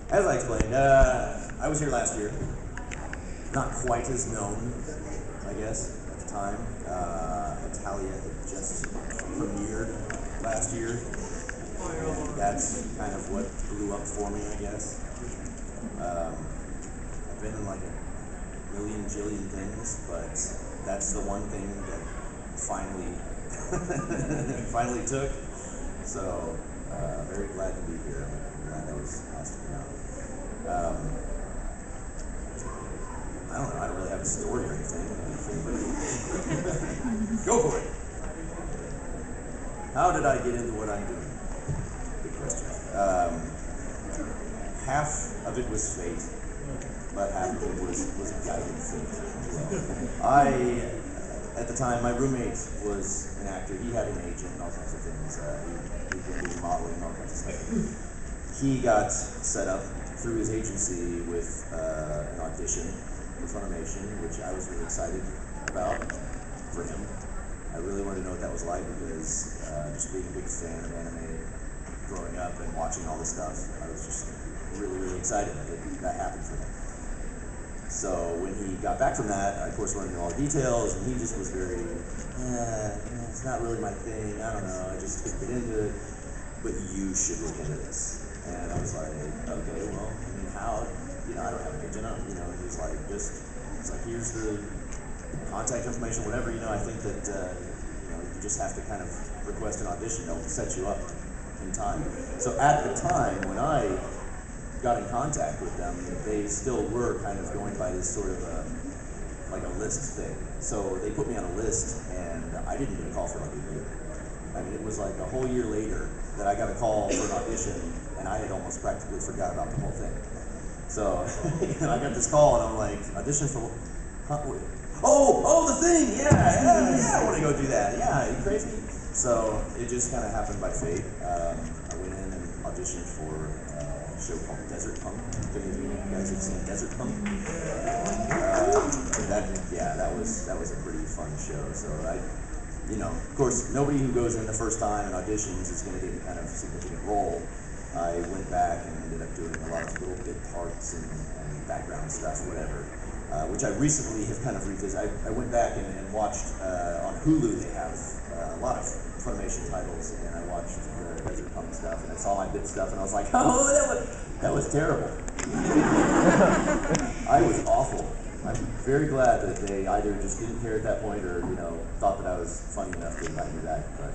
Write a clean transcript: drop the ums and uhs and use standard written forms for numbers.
As I explained, I was here last year. Not quite as known, I guess, at the time. Hetalia had just premiered last year, and that's kind of what blew up for me, I guess. I've been in like a million jillion things, but that's the one thing that finally finally took. So very glad to be here. I'm glad I was asked to come out. I don't know. I don't really have a story or anything. Go for it. How did I get into what I'm doing? Good question. Half of it was fate, but half of it was guided fate as well. At the time, my roommate was an actor. He had an agent and all kinds of things. He'd been doing modeling and all kinds of stuff. He got set up through his agency with an audition for Funimation, which I was really excited about for him. I really wanted to know what that was like because just being a big fan of anime growing up and watching all this stuff, I was just really, really excited that that happened for him. So when he got back from that, I of course went into all the details, and he just was very, it's not really my thing, I don't know, I just couldn't get into it, but you should look into this. And I was like, okay, well, I mean, how? I don't have an agent, and he's like, it's like, here's the contact information, whatever, I think that, you just have to kind of request an audition, they'll set you up in time. So at the time, when I got in contact with them, they still were kind of going by this sort of like a list thing. So they put me on a list, and I didn't get a call for like a year. I mean, it was like a whole year later that I got a call for an audition, and I had almost practically forgot about the whole thing. So I got this call, and I'm like, audition for, the thing, yeah, I want to go do that. Yeah, are you crazy? So it just kind of happened by fate. I went in and auditioned for a show called Desert Punk. If any of you guys have seen Desert Punk, that was a pretty fun show. So of course, nobody who goes in the first time and auditions is going to get any kind of significant role. I went back and ended up doing a lot of little bit parts and background stuff, whatever. Which I recently have kind of revisited. I went back and watched on Hulu. They have a lot of Funimation titles, and I watched the Desert Punk stuff, and I saw my bit stuff, and I was like, oh, that was terrible. I was awful. I'm very glad that they either just didn't care at that point, or thought that I was funny enough to invite me back. But